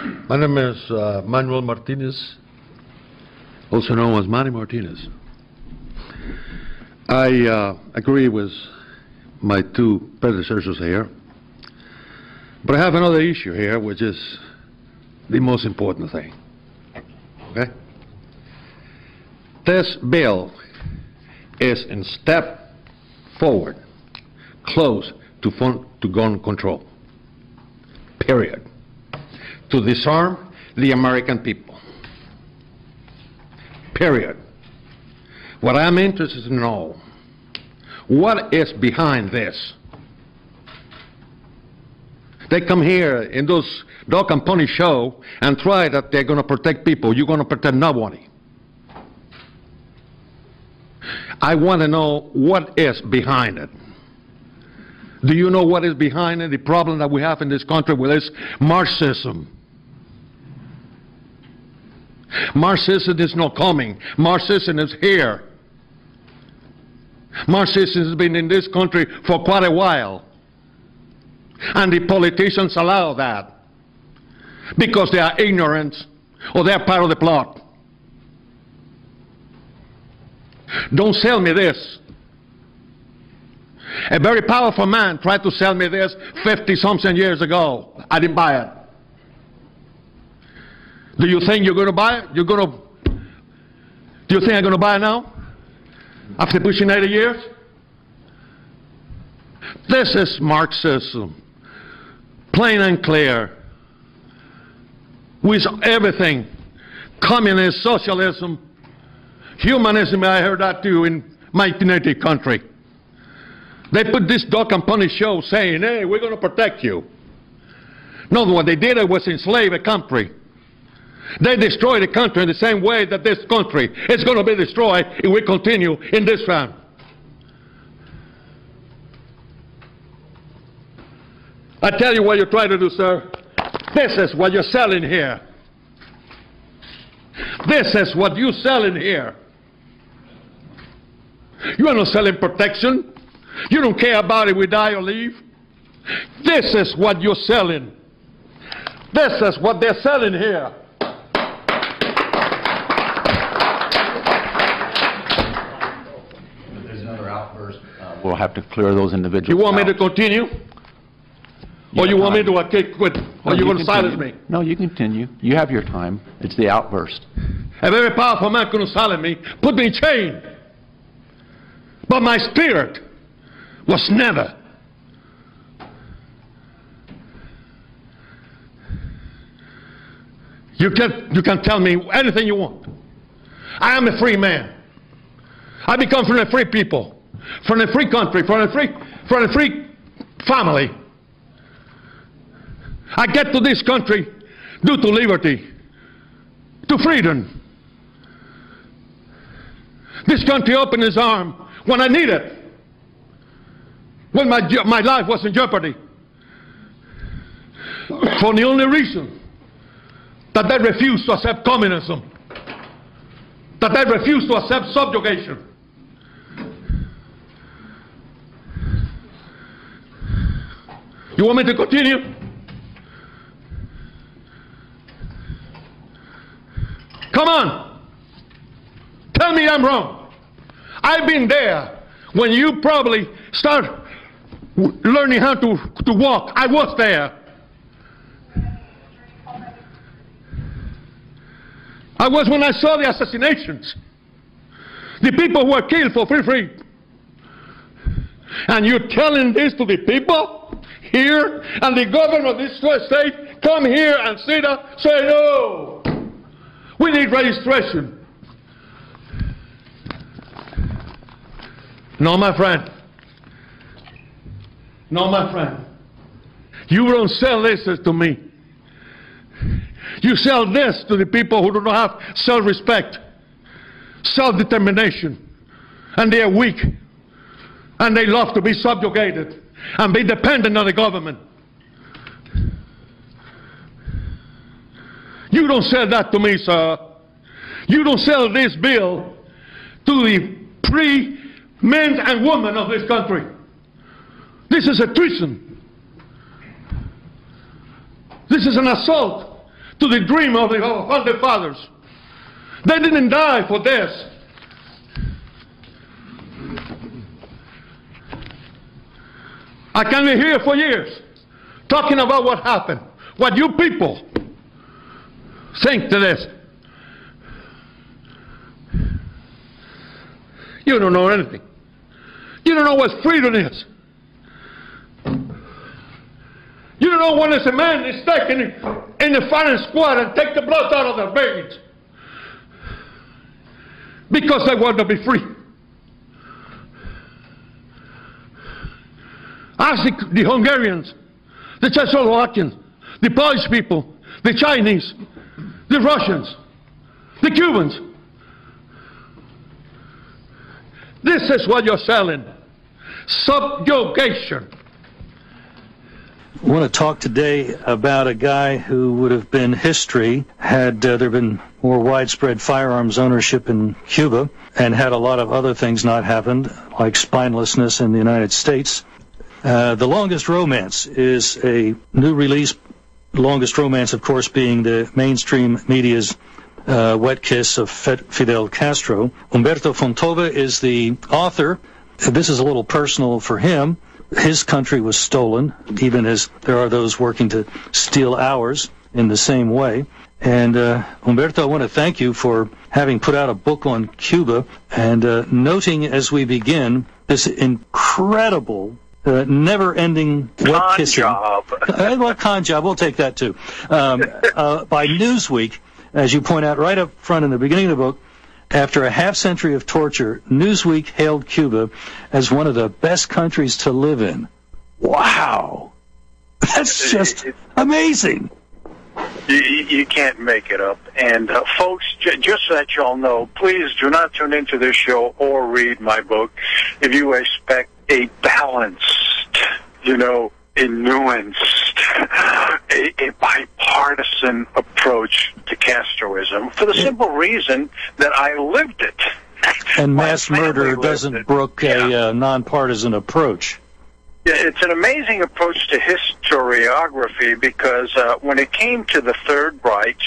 My name is Manuel Martinez, also known as Manny Martinez. I agree with my two predecessors here, but I have another issue here, which is the most important thing. Okay? This bill is a step forward, close to gun control, period. To disarm the American people, period. What I'm interested in know, what is behind this? They come here in those dog and pony show and try that they're going to protect people. You're going to protect nobody. I want to know what is behind it. Do you know what is behind it? The problem that we have in this country with this Marxism. Marxism is not coming. Marxism is here. Marxism has been in this country for quite a while. And the politicians allow that because they are ignorant or they are part of the plot. Don't sell me this. A very powerful man tried to sell me this 50-something years ago. I didn't buy it. Do you think you're going to buy it? Do you think I'm going to buy it now? After pushing 80 years? This is Marxism. Plain and clear. With everything. Communist, socialism, humanism, I heard that too in my native country. They put this dog and pony show saying, hey, we're going to protect you. No, what they did was enslave a country. They destroyed the country in the same way that this country is going to be destroyed if we continue in this round. I tell you what you're trying to do, sir. This is what you're selling here. This is what you're selling here. You are not selling protection. You don't care about if we die or leave. This is what you're selling. This is what they're selling here. We'll have to clear those individuals. You want out. me to continue? Or you want me to quit? Or you going to silence me? No, you continue. You have your time. It's the outburst. A very powerful man couldn't silence me, put me in chain. But my spirit was never. You can tell me anything you want. I am a free man. I become from a free people. From a free country, from a free family. I get to this country due to liberty, to freedom. This country opened its arms when I needed it, when my life was in jeopardy, for the only reason that they refused to accept communism, that they refused to accept subjugation. You want me to continue? Come on. Tell me I'm wrong. I've been there when you probably start learning how to walk. I was there. I was when I saw the assassinations. The people who were killed for free. And you're telling this to the people? Here, and the government of this state come here and sit up, say no, we need registration. No, my friend. No, my friend. You don't sell this to me. You sell this to the people who do not have self-respect, self-determination, and they are weak, and they love to be subjugated and be dependent on the government. You don't sell that to me, sir. You don't sell this bill to the free men and women of this country. This is a treason. This is an assault to the dream of the founding fathers. They didn't die for this. I can be here for years talking about what happened, what you people think to this. You don't know anything. You don't know what freedom is. You don't know when a man is taken in the firing squad and take the blood out of their veins because they want to be free. Ask the Hungarians, the Czechoslovakians, the Polish people, the Chinese, the Russians, the Cubans. This is what you're selling. Subjugation. I want to talk today about a guy who would have been history had there been more widespread firearms ownership in Cuba and had a lot of other things not happened, like spinelessness in the United States. The Longest Romance is a new release. The Longest Romance, of course, being the mainstream media's wet kiss of Fidel Castro. Humberto Fontova is the author. This is a little personal for him. His country was stolen, even as there are those working to steal ours in the same way. And Humberto, I want to thank you for having put out a book on Cuba and noting as we begin this incredible, never-ending wet kissing. Well, con job, we'll take that too. By Newsweek, as you point out right up front in the beginning of the book, after a half-century of torture, Newsweek hailed Cuba as one of the best countries to live in. Wow. That's just amazing. You can't make it up. And folks, just so that you all know, please do not tune into this show or read my book if you expect a balanced, a nuanced, a bipartisan approach to Castroism for the simple reason that I lived it. And mass murder doesn't brook a nonpartisan approach. Yeah, it's an amazing approach to historiography because when it came to the Third Reich,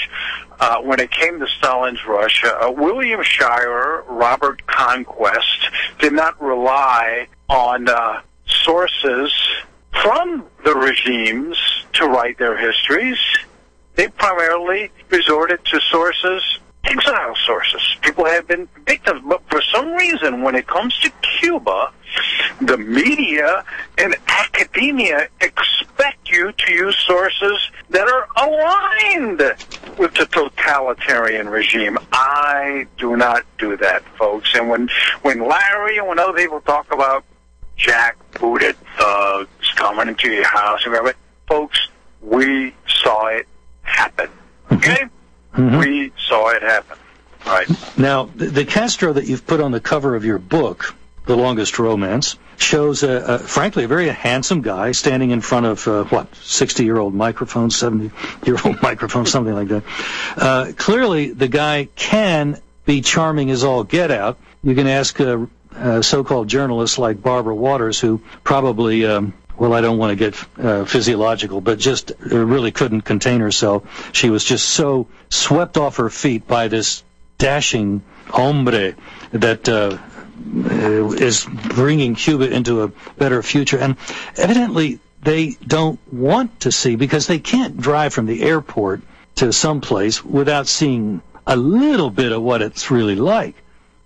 when it came to Stalin's Russia, William Shirer, Robert Conquest did not rely on sources from the regimes to write their histories. They primarily resorted to sources, exile sources. People have been victims, but for some reason, when it comes to Cuba, the media and academia expect you to use sources that are aligned with the totalitarian regime. I do not do that, folks. And when Larry and when other people talk about jackbooted thugs coming into your house, folks, we saw it happen. Okay? Mm-hmm. We saw it happen. Right. Now, the Castro that you've put on the cover of your book, The Longest Romance, shows, frankly, a very handsome guy standing in front of, 60-year-old microphone, 70-year-old microphone, something like that. Clearly, the guy can be charming as all get out. You can ask so-called journalists like Barbara Waters, who probably, I don't want to get physiological, but just really couldn't contain herself. She was just so swept off her feet by this dashing hombre that is bringing Cuba into a better future. And evidently they don't want to see, because they can't drive from the airport to someplace without seeing a little bit of what it's really like.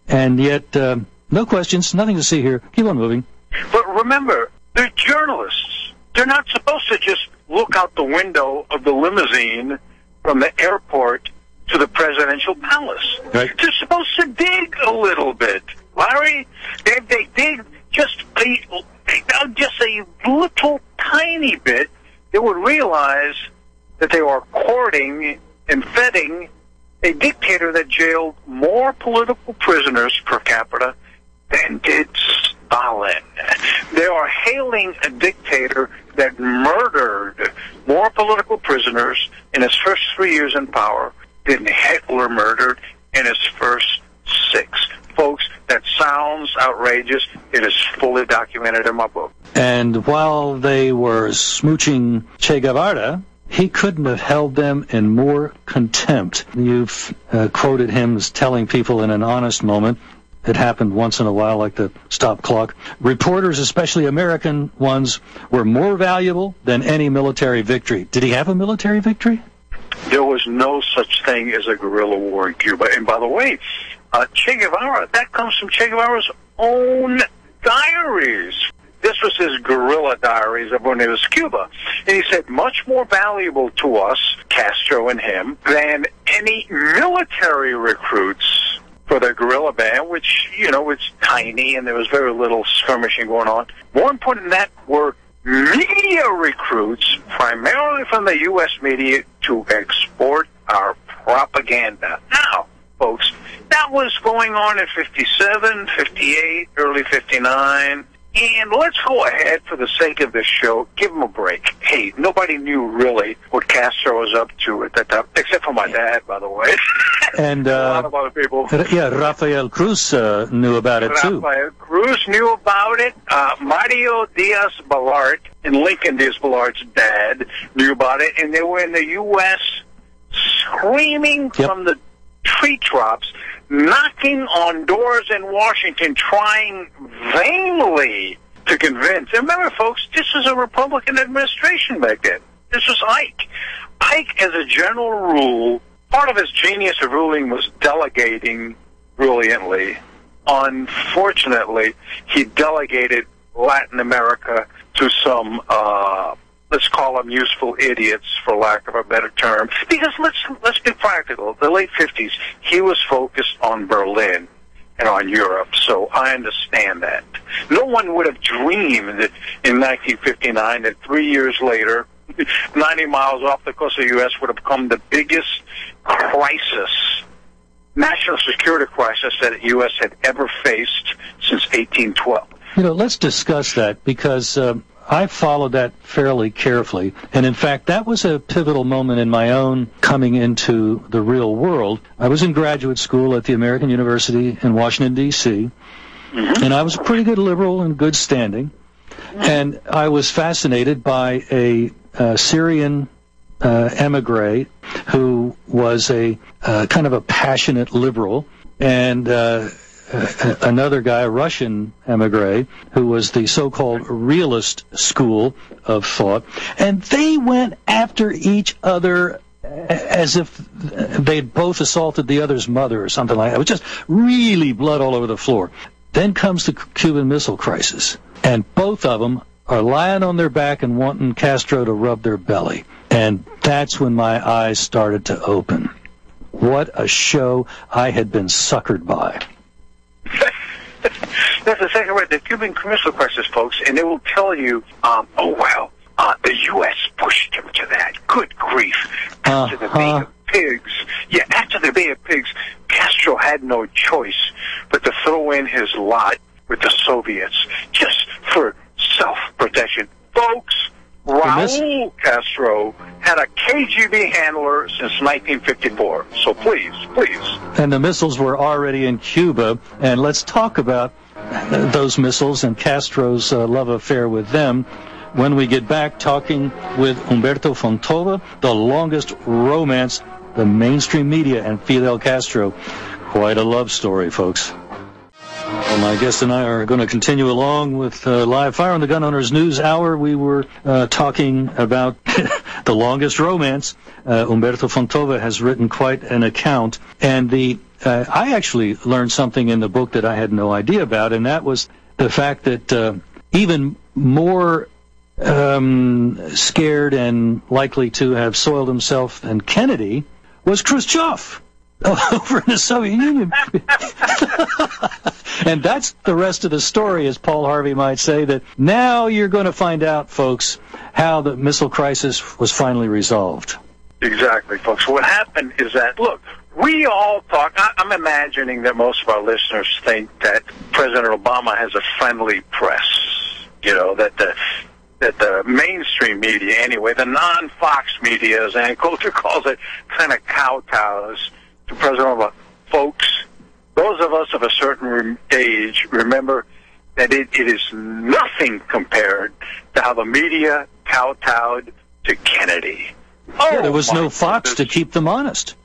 And yet, no questions, nothing to see here. Keep on moving. But remember, they're journalists. They're not supposed to just look out the window of the limousine from the airport to the presidential palace. Right. They're supposed to dig a little bit. Larry, if they dig just a little tiny bit, they would realize that they are courting and feting a dictator that jailed more political prisoners per capita than did Stalin. They are hailing a dictator that murdered more political prisoners in his first 3 years in power than Hitler murdered in his first 6. Folks, that sounds outrageous. It is fully documented in my book. And while they were smooching Che Guevara, he couldn't have held them in more contempt. You've quoted him as telling people in an honest moment, it happened once in a while, like the stop clock, reporters, especially American ones, were more valuable than any military victory. Did he have a military victory? There was no such thing as a guerrilla war in Cuba. And by the way, Che Guevara, that comes from Che Guevara's own diaries. This was his guerrilla diaries of when he was Cuba. And he said, much more valuable to us, Castro and him, than any military recruits for the guerrilla band, which, you know, it's tiny and there was very little skirmishing going on. More important than that were media recruits, primarily from the U.S. media, to export our propaganda. Now, folks, that was going on in 57, 58, early 59. And let's go ahead, for the sake of this show, give him a break. Hey, nobody knew really what Castro was up to at that time, except for my dad, by the way. And a lot of other people. Yeah, Rafael Cruz knew about it, too. Rafael Cruz knew about it. Mario Diaz-Balart and Lincoln Diaz-Balart's dad knew about it. And they were in the U.S. screaming from the treetops, knocking on doors in Washington, trying vainly to convince. And remember, folks, this was a Republican administration back then. This was Ike. Ike, as a general rule, part of his genius of ruling was delegating brilliantly. Unfortunately, he delegated Latin America to some, let's call them useful idiots, for lack of a better term. Because let's be practical. The late 50s, he was focused on Berlin and on Europe, so I understand that. No one would have dreamed that in 1959 that 3 years later, 90 miles off the coast of the U.S. would have become the biggest crisis, national security crisis, that the U.S. had ever faced since 1812. You know, let's discuss that, because I followed that fairly carefully. And in fact, that was a pivotal moment in my own coming into the real world. I was in graduate school at the American University in Washington, D.C., and I was a pretty good liberal in good standing. And I was fascinated by a Syrian emigre who was a kind of a passionate liberal, and another guy, a Russian emigre, who was the so-called realist school of thought, and they went after each other as if they'd both assaulted the other's mother or something like that. It was just really blood all over the floor. Then comes the Cuban Missile Crisis, and both of them are lying on their back and wanting Castro to rub their belly. And that's when my eyes started to open. What a show I had been suckered by. That's the second word, the Cuban Missile Crisis, folks, and they will tell you, the U.S. pushed him to that. Good grief. After the Bay of Pigs, after the Bay of Pigs, Castro had no choice but to throw in his lot with the Soviets, just for self-protection. Folks, Raul Castro had a KGB handler since 1954. So please. And the missiles were already in Cuba. And let's talk about those missiles and Castro's love affair with them when we get back talking with Humberto Fontova, the longest romance, the mainstream media, and Fidel Castro. Quite a love story, folks. Well, my guest and I are going to continue along with Live Fire on the Gun Owners News Hour. We were talking about the longest romance. Humberto Fontova has written quite an account. And I actually learned something in the book that I had no idea about, and that was the fact that even more scared and likely to have soiled himself than Kennedy was Khrushchev over in the Soviet Union. And that's the rest of the story, as Paul Harvey might say, that now you're going to find out, folks, how the missile crisis was finally resolved. Exactly, folks. What happened is that, look, we all talk, I'm imagining that most of our listeners think that President Obama has a friendly press, you know, that the mainstream media, anyway, the non-Fox media, as Ann Coulter calls it, kind of kowtows to President Obama. Folks, those of us of a certain age remember that it is nothing compared to how the media kowtowed to Kennedy. Yeah, there was no Fox to keep them honest.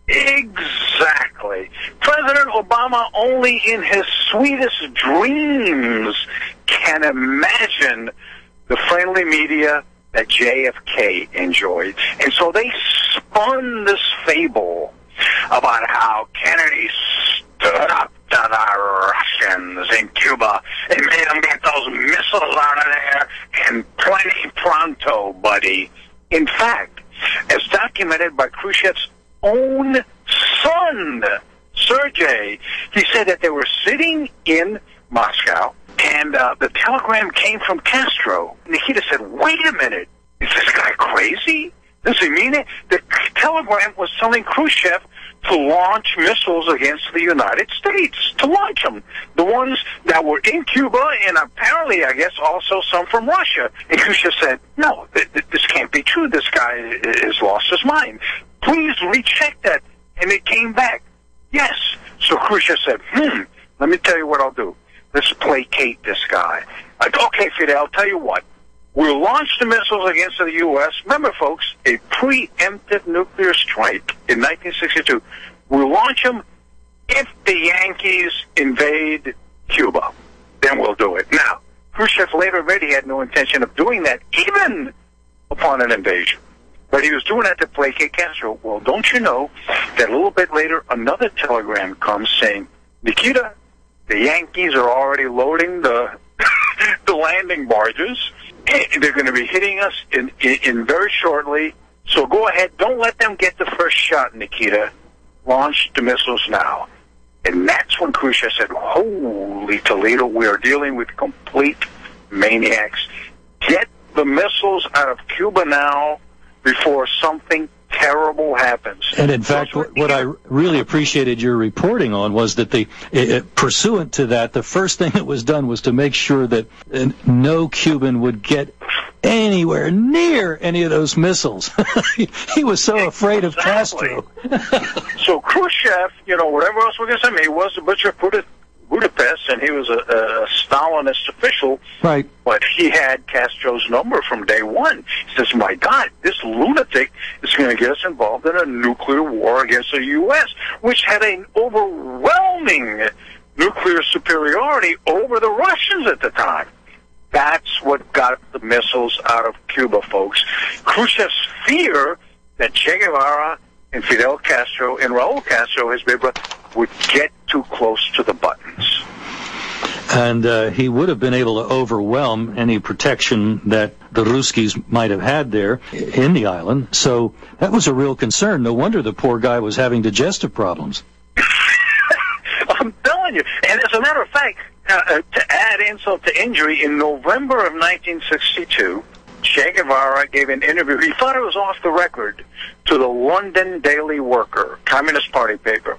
Exactly. President Obama only in his sweetest dreams can imagine the friendly media that JFK enjoyed. And so they spun this fable about how Kennedy stood up to the Russians in Cuba and made them get those missiles out of there and plenty pronto, buddy. In fact, as documented by Khrushchev's own son, Sergei, he said that they were sitting in Moscow, and the telegram came from Castro. Nikita said, wait a minute, is this guy crazy? Does he mean it? The telegram was telling Khrushchev to launch missiles against the United States, to launch them. The ones that were in Cuba, and apparently, I guess, also some from Russia. And Khrushchev said, no, this can't be true. This guy has lost his mind. Please recheck that. And it came back, yes. So Khrushchev said, let me tell you what I'll do. Let's placate this guy. Okay, Fidel, I'll tell you what. We'll launch the missiles against the U.S. Remember, folks, a preemptive nuclear strike in 1962. We'll launch them if the Yankees invade Cuba. Then we'll do it. Now, Khrushchev later already had no intention of doing that, even upon an invasion. But he was doing that to placate Castro. Well, don't you know that a little bit later, another telegram comes saying, Nikita, the Yankees are already loading the the landing barges. They're going to be hitting us in very shortly. So go ahead. Don't let them get the first shot, Nikita. Launch the missiles now. And that's when Khrushchev said, holy Toledo, we are dealing with complete maniacs. Get the missiles out of Cuba now before something terrible happens. And in fact, what I really appreciated your reporting on was that pursuant to that, the first thing that was done was to make sure that no Cuban would get anywhere near any of those missiles. He was so afraid of Castro. So Khrushchev, whatever else we're going to say, he was the butcher of Budapest, and he was a Stalinist official. Right. But he had Castro's number from day one. He says, my God, this lunatic is going to get us involved in a nuclear war against the U.S., which had an overwhelming nuclear superiority over the Russians at the time. That's what got the missiles out of Cuba, folks. Khrushchev's fear that Che Guevara and Fidel Castro and Raul Castro, his big brother, would get too close to the buttons. And he would have been able to overwhelm any protection that the Ruskies might have had there in the island. So that was a real concern. No wonder the poor guy was having digestive problems. I'm telling you. And as a matter of fact, to add insult to injury, in November of 1962, Che Guevara gave an interview. He thought it was off the record to the London Daily Worker, Communist Party paper.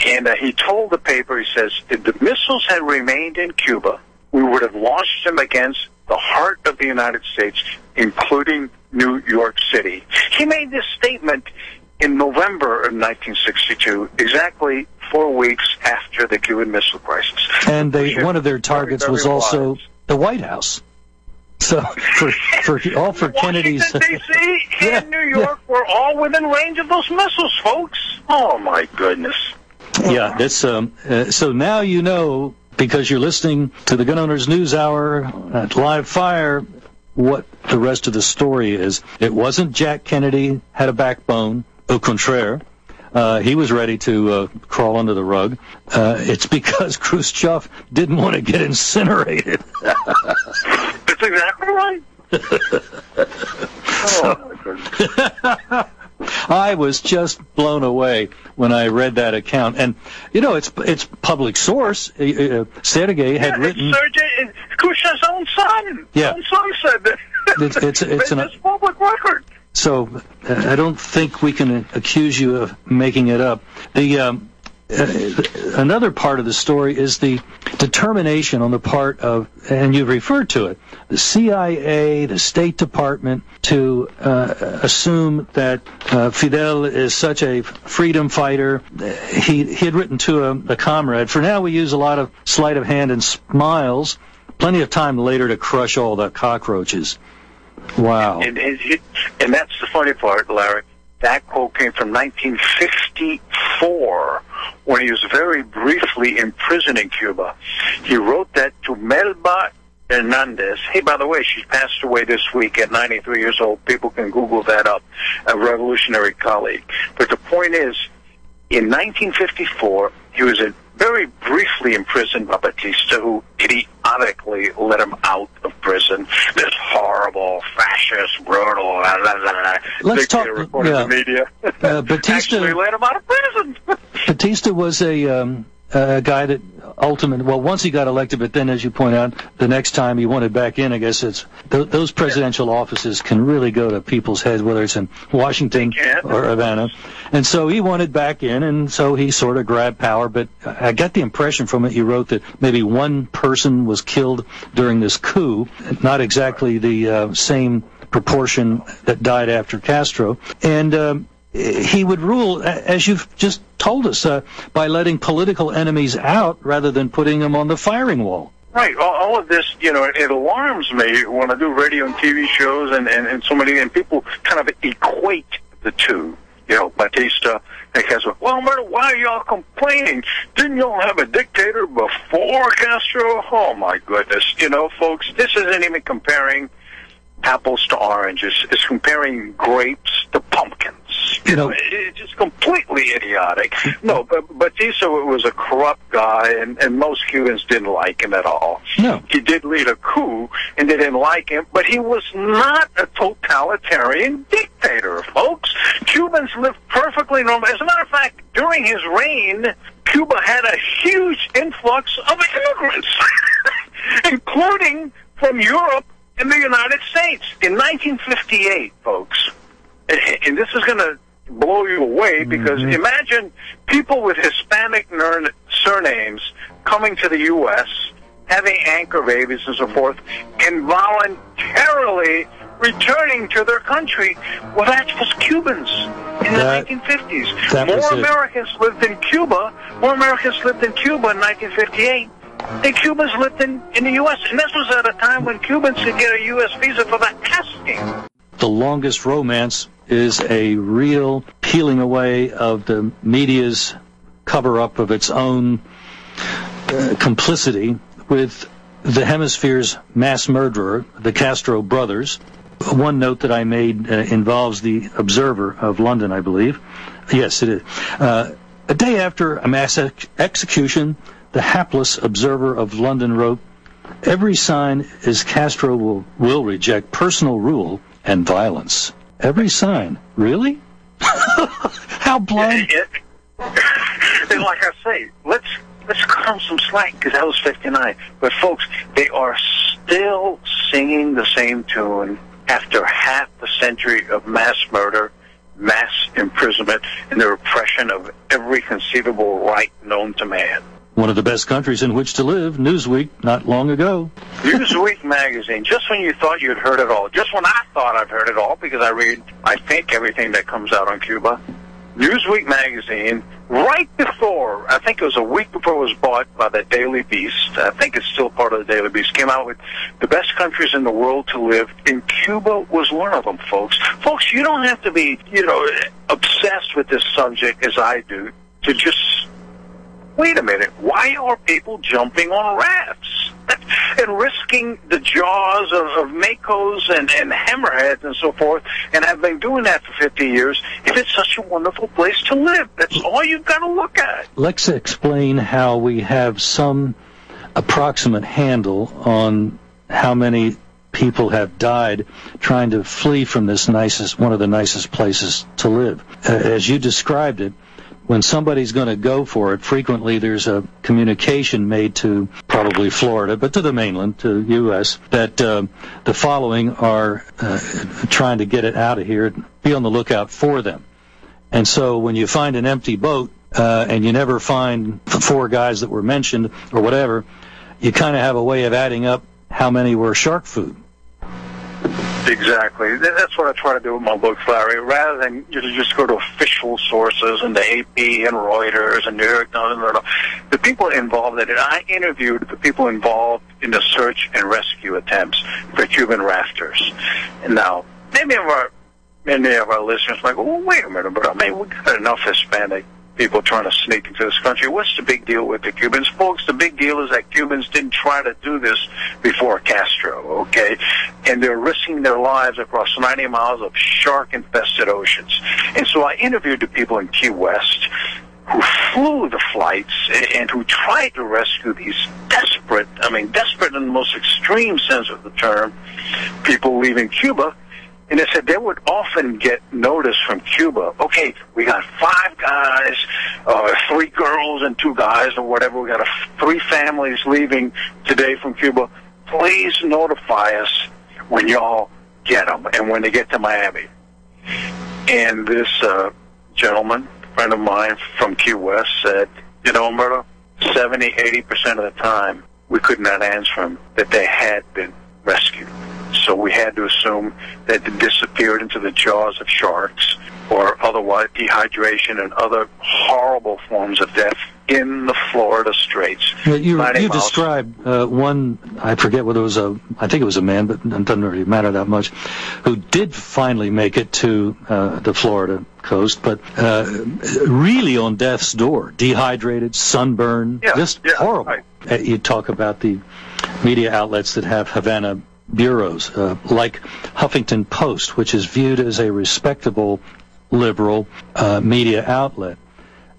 And he told the paper, he says, if the missiles had remained in Cuba, we would have launched them against the heart of the United States, including New York City. He made this statement in November of 1962, exactly 4 weeks after the Cuban Missile Crisis. And one of their targets was also the White House. So for Kennedy's... Washington, D.C. and New York were all within range of those missiles, folks. Oh, my goodness. Yeah, that's so now you know, because you're listening to the Gun Owners News Hour at Live Fire, what the rest of the story is. It wasn't Jack Kennedy had a backbone, au contraire. He was ready to crawl under the rug. It's because Khrushchev didn't want to get incinerated. That's exactly right. Oh, my goodness. I was just blown away when I read that account, and it's public source. Sergei had written. Sergei, Khrushchev's own son. Yeah, his own son said that. It's public record. So I don't think we can accuse you of making it up. Another part of the story is the determination on the part of, and you've referred to it, the CIA, the State Department, to assume that Fidel is such a freedom fighter. He had written to a comrade, for now we use a lot of sleight of hand and smiles, plenty of time later to crush all the cockroaches. Wow. And that's the funny part, Larry. That quote came from 1954, when he was very briefly imprisoned in Cuba. He wrote that to Melba Hernandez. Hey, by the way, she passed away this week at 93 years old. People can Google that up. A revolutionary colleague. But the point is, in 1954, he was very briefly imprisoned by Batista, who idiotically let him out of prison. This horrible, fascist, brutal, Let's talk. The media. Batista actually let him out of prison. Batista was a guy that ultimately, well, once he got elected, but then, as you point out, the next time he wanted back in, I guess it's those presidential offices can really go to people's heads, whether it's in Washington or Havana. And so he wanted back in, and so he sort of grabbed power. But I got the impression from it you wrote that maybe one person was killed during this coup, not exactly the same proportion that died after Castro. And he would rule, as you've just told us, by letting political enemies out rather than putting them on the firing wall. Right. All of this, it alarms me when I do radio and TV shows and so many, and people kind of equate the two. Batista and Castro. Well, why are y'all complaining? Didn't y'all have a dictator before Castro? Oh, my goodness. Folks, this isn't even comparing apples to oranges. It's comparing grapes to pumpkins. It's just completely idiotic. No, but Batista was a corrupt guy, and most Cubans didn't like him at all. No. He did lead a coup, and they didn't like him, but he was not a totalitarian dictator, folks. Cubans lived perfectly normal. As a matter of fact, during his reign, Cuba had a huge influx of immigrants, including from Europe and the United States. In 1958, folks, and this is going to blow you away, because imagine people with Hispanic surnames coming to the U.S., having anchor babies and so forth, and voluntarily returning to their country. Well, that was Cubans in the 1950s. More Americans lived in Cuba in 1958 than Cubans lived in the U.S. And this was at a time when Cubans could get a U.S. visa for that asking. The longest romance is a real peeling away of the media's cover-up of its own complicity with the hemisphere's mass murderer, the Castro brothers. One note that I made involves the Observer of London, I believe. Yes, it is. A day after a mass execution, the hapless Observer of London wrote, "Every sign is Castro will reject personal rule and violence." Every sign. Really? How blind? And like I say, let's cut them some slack, because that was 59. But folks, they are still singing the same tune after half a century of mass murder, mass imprisonment, and the repression of every conceivable right known to man. One of the best countries in which to live, Newsweek, not long ago. Newsweek magazine, just when you thought you'd heard it all, just when I thought I've heard it all, because I read, I think, everything that comes out on Cuba. Newsweek magazine, right before, I think it was a week before it was bought by the Daily Beast, I think it's still part of the Daily Beast, came out with the best countries in the world to live, and Cuba was one of them, folks. Folks, you don't have to be, obsessed with this subject as I do to just... Wait a minute, why are people jumping on rafts and risking the jaws of Makos and hammerheads and so forth, and have been doing that for 50 years, if it's such a wonderful place to live? That's all you've got to look at. Let's explain how we have some approximate handle on how many people have died trying to flee from this one of the nicest places to live. As you described it, when somebody's going to go for it, frequently there's a communication made to probably Florida, but to the mainland, to U.S., that the following are trying to get it out of here. Be on the lookout for them. And so when you find an empty boat and you never find the 4 guys that were mentioned or whatever, you kind of have a way of adding up how many were shark food. Exactly. That's what I try to do with my books, Larry. Rather than just go to official sources and the AP and Reuters and New York, the people involved in it. I interviewed the people involved in the search and rescue attempts for Cuban rafters. And now, many of our listeners are like, well, wait a minute, but I mean, we got enough Hispanic people trying to sneak into this country. What's the big deal with the Cubans? Folks, the big deal is that Cubans didn't try to do this before Castro, okay? And they're risking their lives across 90 miles of shark-infested oceans. And so I interviewed the people in Key West who flew the flights and who tried to rescue these desperate in the most extreme sense of the term, people leaving Cuba. And they said they would often get notice from Cuba. Okay, we got 5 guys, 3 girls and 2 guys or whatever. We got 3 families leaving today from Cuba. Please notify us when y'all get them and when they get to Miami. And this gentleman, friend of mine from Key West, said, you know, Umberto, 70-80% of the time we could not answer them that they had been rescued. So we had to assume that they disappeared into the jaws of sharks or otherwise dehydration and other horrible forms of death in the Florida Straits. You described one, I forget whether it was I think it was a man, but it doesn't really matter that much, who did finally make it to the Florida coast, but really on death's door, dehydrated, sunburned, horrible. Right. You talk about the media outlets that have Havana bureaus, like Huffington Post, which is viewed as a respectable liberal media outlet.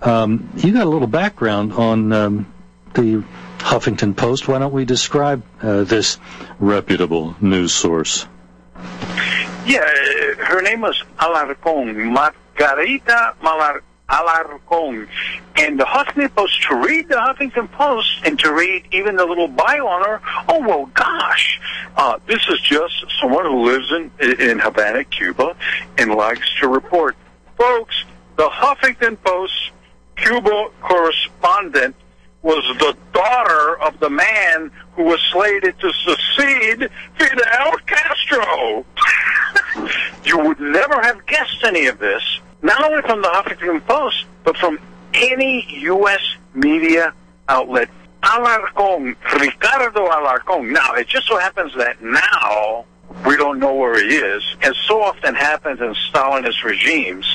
You got a little background on the Huffington Post. Why don't we describe this reputable news source? Yeah, her name was Alarcón, Margarita Alarcón. And the Huffington Post, to read the Huffington Post and to read even the little bio on her, oh, well, gosh, this is just someone who lives in Havana, Cuba, and likes to report. Folks, the Huffington Post Cuba correspondent was the daughter of the man who was slated to succeed Fidel Castro. You would never have guessed any of this, not only from the Huffington Post, but from any U.S. media outlet. Alarcón, Ricardo Alarcón. Now, it just so happens that now we don't know where he is, as so often happens in Stalinist regimes.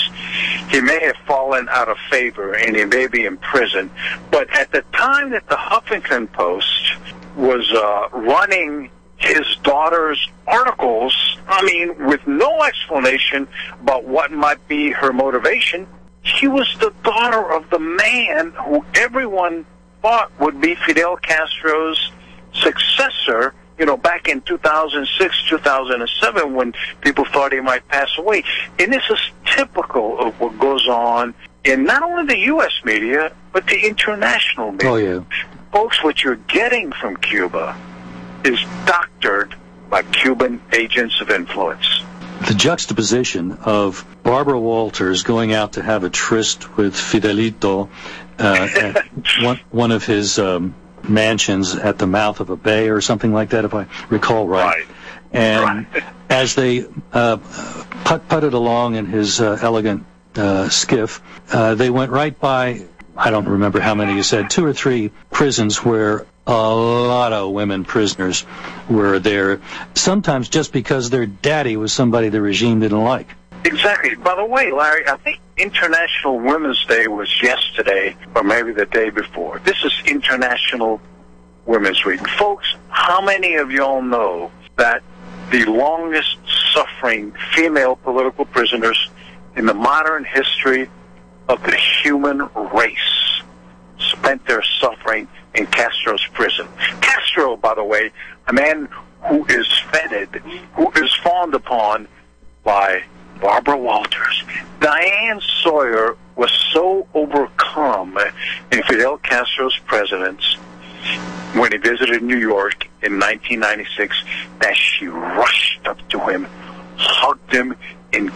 He may have fallen out of favor and he may be in prison. But at the time that the Huffington Post was running his daughter's articles, I mean, with no explanation about what might be her motivation, she was the daughter of the man who everyone thought would be Fidel Castro's successor, you know, back in 2006, 2007, when people thought he might pass away. And this is typical of what goes on in not only the U.S. media, but the international media. Oh, yeah. Folks, what you're getting from Cuba is doctored by Cuban agents of influence. The juxtaposition of Barbara Walters going out to have a tryst with Fidelito at one of his mansions at the mouth of a bay or something like that, if I recall right. And as they putted along in his elegant skiff, they went right by, I don't remember how many you said, 2 or 3 prisons where a lot of women prisoners were there, sometimes just because their daddy was somebody the regime didn't like. Exactly. By the way, Larry, I think International Women's Day was yesterday, or maybe the day before. This is International Women's Week. Folks, how many of y'all know that the longest suffering female political prisoners in the modern history of the human race spent their suffering in Castro's prison? Castro, by the way, a man who is feted, who is fawned upon by Barbara Walters. Diane Sawyer was so overcome in Fidel Castro's presidency when he visited New York in 1996 that she rushed up to him, hugged him, and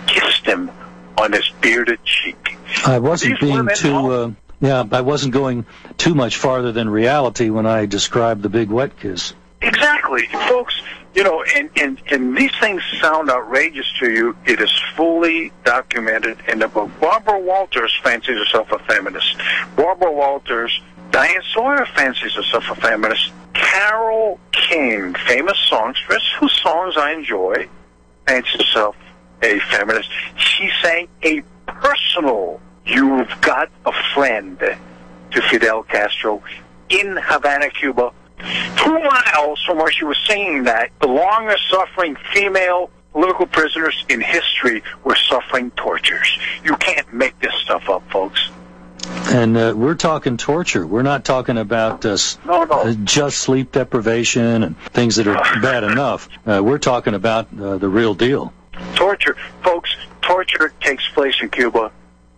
kissed him on his bearded cheek. I wasn't being too... I wasn't going too much farther than reality when I described the big wet kiss. Exactly. Folks, you know, and these things sound outrageous to you. It is fully documented in the book. Barbara Walters fancies herself a feminist. Barbara Walters Diane Sawyer fancies herself a feminist. Carole King, famous songstress, whose songs I enjoy, fancies herself a feminist. She sang a personal "You've Got a Friend" to Fidel Castro in Havana, Cuba. 2 miles from where she was singing that, the longest-suffering female political prisoners in history were suffering tortures. You can't make this stuff up, folks. And we're talking torture. We're not talking about just sleep deprivation and things that are bad enough. We're talking about the real deal. Torture. Folks, torture takes place in Cuba.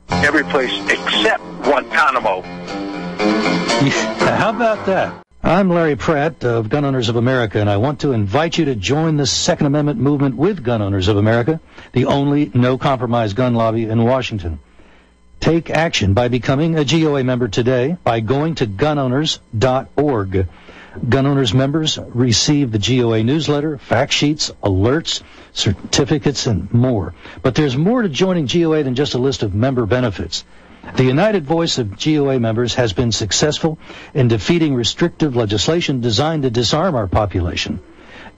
Every place except Guantanamo. How about that? I'm Larry Pratt of Gun Owners of America, and I want to invite you to join the Second Amendment movement with Gun Owners of America, the only no-compromise gun lobby in Washington. Take action by becoming a GOA member today by going to gunowners.org. Gun Owners members receive the GOA newsletter, fact sheets, alerts, certificates, and more. But there's more to joining GOA than just a list of member benefits. The united voice of GOA members has been successful in defeating restrictive legislation designed to disarm our population.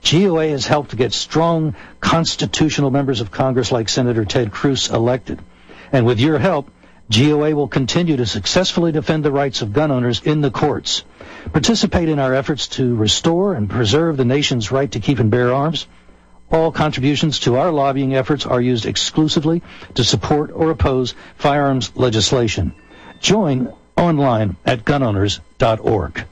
GOA has helped to get strong constitutional members of Congress like Senator Ted Cruz elected. And with your help, GOA will continue to successfully defend the rights of gun owners in the courts. Participate in our efforts to restore and preserve the nation's right to keep and bear arms. All contributions to our lobbying efforts are used exclusively to support or oppose firearms legislation. Join online at gunowners.org.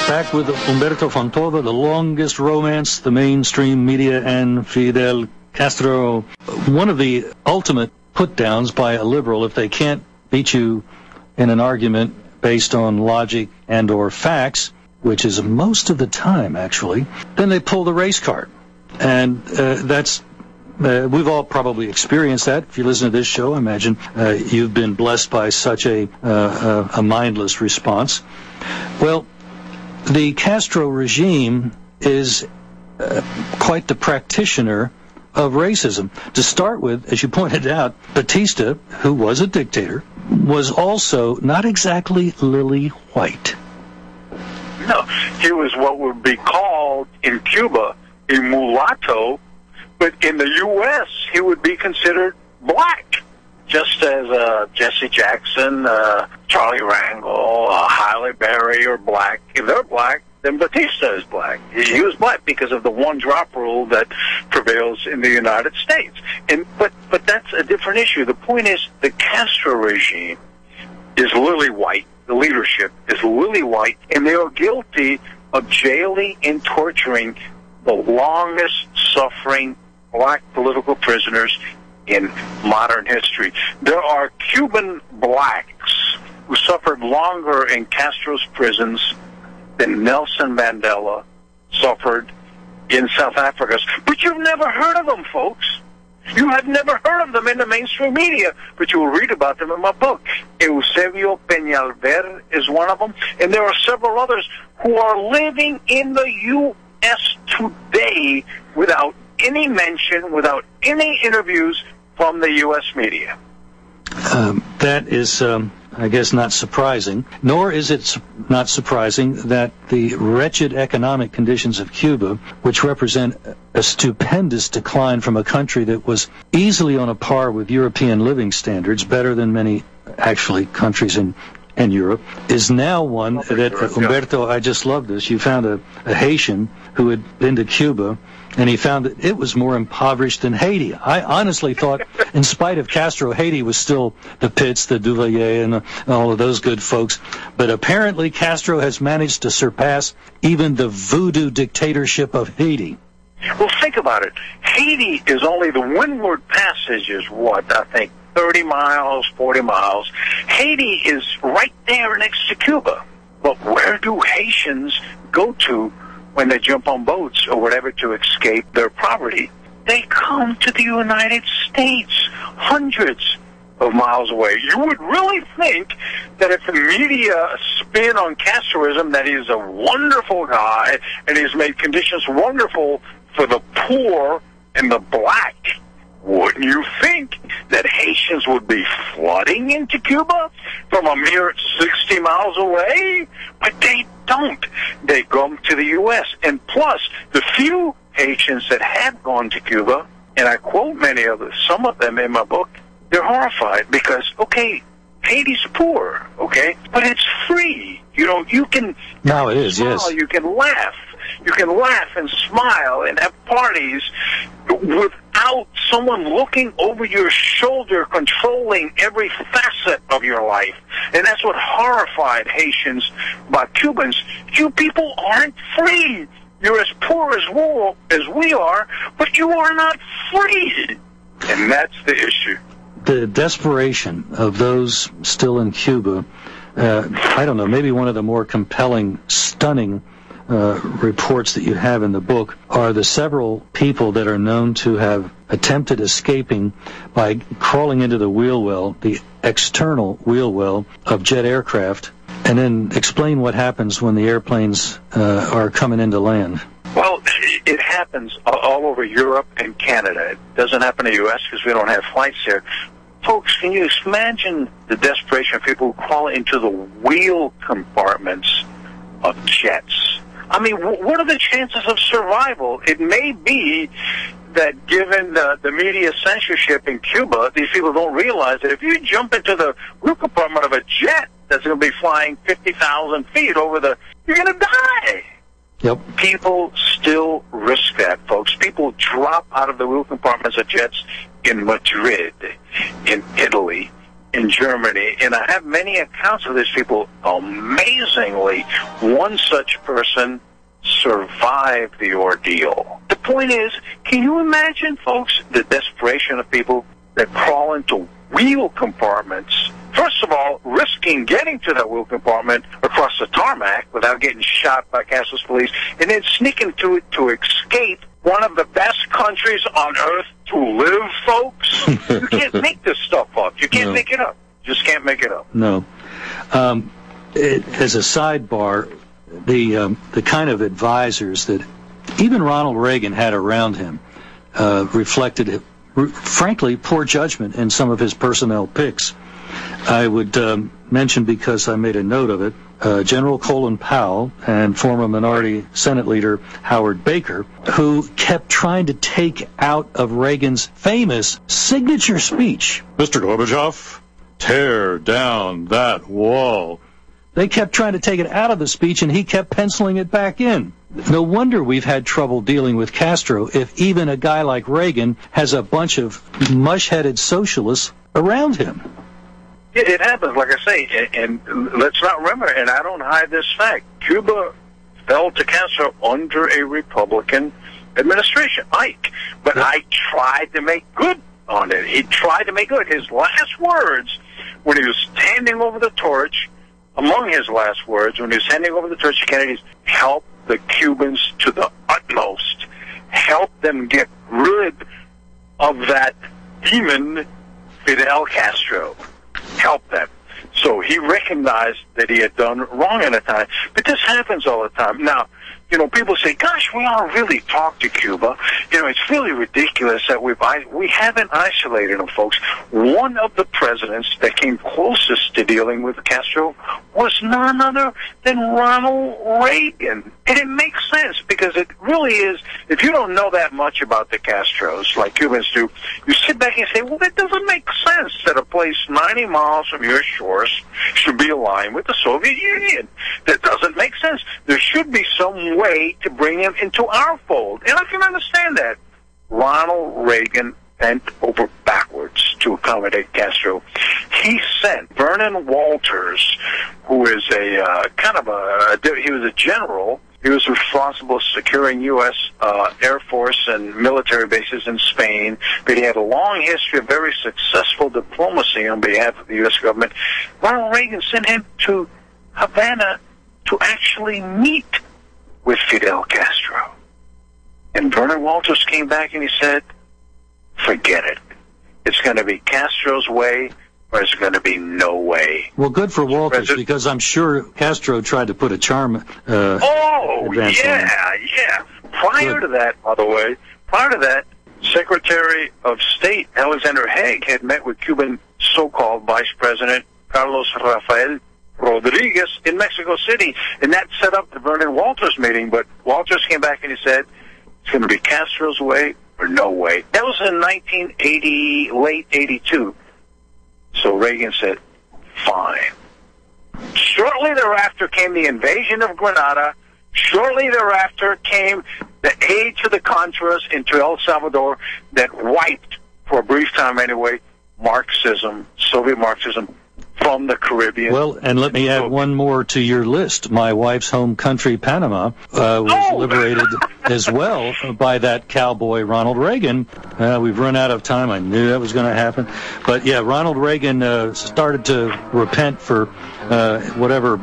Back with Humberto Fontova, the longest romance, the mainstream media, and Fidel Castro. One of the ultimate put-downs by a liberal, if they can't beat you in an argument based on logic and or facts, which is most of the time, actually, then they pull the race card. And we've all probably experienced that. If you listen to this show, I imagine you've been blessed by such a mindless response. Well, the Castro regime is quite the practitioner of racism. To start with, as you pointed out, Batista, who was a dictator, was also not exactly lily white. No, he was what would be called in Cuba a mulatto, but in the U.S. he would be considered black, just as Jesse Jackson, Charlie Rangel, Halle Berry are black. If they're black, then Batista is black. He was black because of the one-drop rule that prevails in the United States. But that's a different issue. The point is the Castro regime is lily white. The leadership is lily white, and they are guilty of jailing and torturing the longest-suffering black political prisoners in modern history. There are Cuban blacks who suffered longer in Castro's prisons than Nelson Mandela suffered in South Africa. But you've never heard of them, folks. You have never heard of them in the mainstream media, but you will read about them in my book. Eusebio Peñalver is one of them, and there are several others who are living in the U.S. today without any mention, without any interviews from the U.S. media. That is, I guess, not surprising. Nor is it not surprising that the wretched economic conditions of Cuba, which represent a stupendous decline from a country that was easily on a par with European living standards, better than many, actually, countries in Europe, is now one that, Humberto, I just love this. You found a Haitian who had been to Cuba, and he found that it was more impoverished than Haiti. I honestly thought, in spite of Castro, Haiti was still the Pitts, the Duvalier, and all of those good folks. But apparently Castro has managed to surpass even the voodoo dictatorship of Haiti. Well, think about it. Haiti is only the Windward Passage is what, I think, 30 miles, 40 miles. Haiti is right there next to Cuba. But where do Haitians go to when they jump on boats or whatever to escape their poverty? They come to the United States, hundreds of miles away. You would really think that if the media spin on Castroism that he's a wonderful guy and he's made conditions wonderful for the poor and the black wouldn't you think that Haitians would be flooding into Cuba from a mere 60 miles away? But they don't. They come to the U.S. And plus, the few Haitians that have gone to Cuba, and I quote some of them in my book, they're horrified because, okay, Haiti's poor, okay, but it's free. You know, you can now it is, smile, yes. You can laugh. You can laugh and smile and have parties without someone looking over your shoulder, controlling every facet of your life. And that's what horrified Haitians about Cubans. You people aren't free. You're as poor as we are, but you are not free. And that's the issue. The desperation of those still in Cuba, I don't know, maybe one of the more compelling, stunning reports that you have in the book are the several people that are known to have attempted escaping by crawling into the wheel well, the external wheel well of jet aircraft, and then explain what happens when the airplanes are coming into land. Well, it happens all over Europe and Canada. It doesn't happen in the U.S. because we don't have flights here. Folks, can you imagine the desperation of people who crawl into the wheel compartments of jets? I mean, what are the chances of survival? It may be that given the media censorship in Cuba, these people don't realize that if you jump into the wheel compartment of a jet that's going to be flying 50,000 feet over you're going to die. Yep. People still risk that, folks. People drop out of the wheel compartments of jets in Madrid, in Italy, in Germany, and I have many accounts of these people. Amazingly, one such person survived the ordeal. The point is, can you imagine, folks, the desperation of people that crawl into wheel compartments? First of all, risking getting to that wheel compartment across the tarmac without getting shot by Castro's police, and then sneaking to it to escape one of the best countries on earth to live, folks. You can't make this stuff up. You can't make it up. You just can't make it up. No. As a sidebar, the kind of advisors that even Ronald Reagan had around him reflected, frankly, poor judgment in some of his personnel picks. I would mention, because I made a note of it, General Colin Powell and former minority Senate leader Howard Baker, who kept trying to take out of Reagan's famous signature speech, "Mr. Gorbachev, tear down that wall." They kept trying to take it out of the speech, and he kept penciling it back in. No wonder we've had trouble dealing with Castro if even a guy like Reagan has a bunch of mush-headed socialists around him. It happens, like I say, and let's not remember, and I don't hide this fact, Cuba fell to Castro under a Republican administration, Ike. But Ike tried to make good on it. He tried to make good. His last words, when he was handing over the torch, among his last words, when he was handing over the torch to Kennedy, help the Cubans to the utmost. Help them get rid of that demon, Fidel Castro. Help them. So he recognized that he had done wrong at a time. But this happens all the time. Now, you know, people say, gosh, we don't really talk to Cuba. You know, it's really ridiculous that we haven't isolated them, folks. One of the presidents that came closest to dealing with Castro was none other than Ronald Reagan. And it makes sense, because it really is, if you don't know that much about the Castros, like Cubans do, you sit back and say, well, that doesn't make sense that a place 90 miles from your shores should be aligned with the Soviet Union. That doesn't make sense. There should be some way to bring him into our fold. And I can understand that. Ronald Reagan bent over backwards to accommodate Castro. He sent Vernon Walters, who is he was a general. He was responsible for securing U.S. Air Force and military bases in Spain, but he had a long history of very successful diplomacy on behalf of the U.S. government. Ronald Reagan sent him to Havana to actually meet with Fidel Castro. And Vernon Walters came back and he said, forget it. It's going to be Castro's way, or it's going to be no way. Well, good for Walters, because I'm sure Castro tried to put a charm advance on him. Yeah. Prior to that, by the way, Secretary of State Alexander Haig had met with Cuban so-called Vice President Carlos Rafael Rodriguez in Mexico City, and that set up the Vernon Walters meeting. But Walters came back and he said, it's going to be Castro's way or no way. That was in 1980, late 82. So Reagan said, fine. Shortly thereafter came the invasion of Grenada. Shortly thereafter came the aid to the Contras into El Salvador that wiped, for a brief time anyway, Marxism, Soviet Marxism, from the Caribbean. Well, and let me add one more to your list. My wife's home country, Panama, was liberated as well by that cowboy, Ronald Reagan. We've run out of time. I knew that was going to happen. But, yeah, Ronald Reagan started to repent for whatever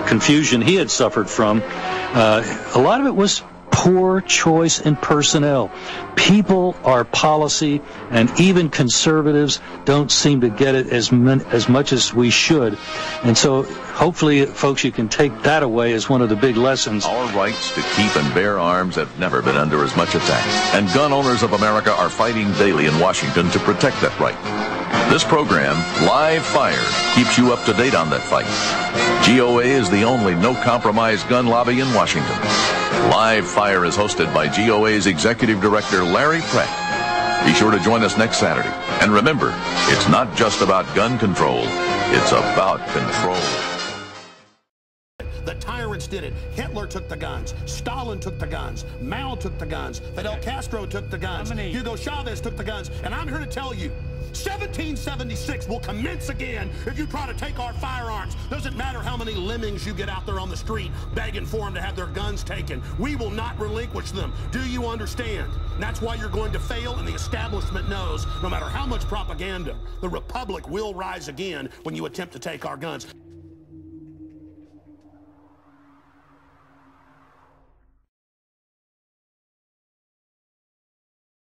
confusion he had suffered from. A lot of it was poor choice in personnel. People are policy, and even conservatives don't seem to get it as much as we should. And so hopefully, folks, you can take that away as one of the big lessons. Our rights to keep and bear arms have never been under as much attack, and gun owners of America are fighting daily in Washington to protect that right. This program, Live Fire, keeps you up to date on that fight. GOA is the only no-compromise gun lobby in Washington. Live Fire is hosted by GOA's Executive Director, Larry Pratt. Be sure to join us next Saturday. And remember, it's not just about gun control, it's about control. The tyrants did it. Hitler took the guns. Stalin took the guns. Mao took the guns. Fidel Castro took the guns. Hugo Chavez took the guns. And I'm here to tell you, 1776 will commence again if you try to take our firearms. Doesn't matter how many lemmings you get out there on the street begging for them to have their guns taken. We will not relinquish them. Do you understand? And that's why you're going to fail, and the establishment knows no matter how much propaganda, the Republic will rise again when you attempt to take our guns.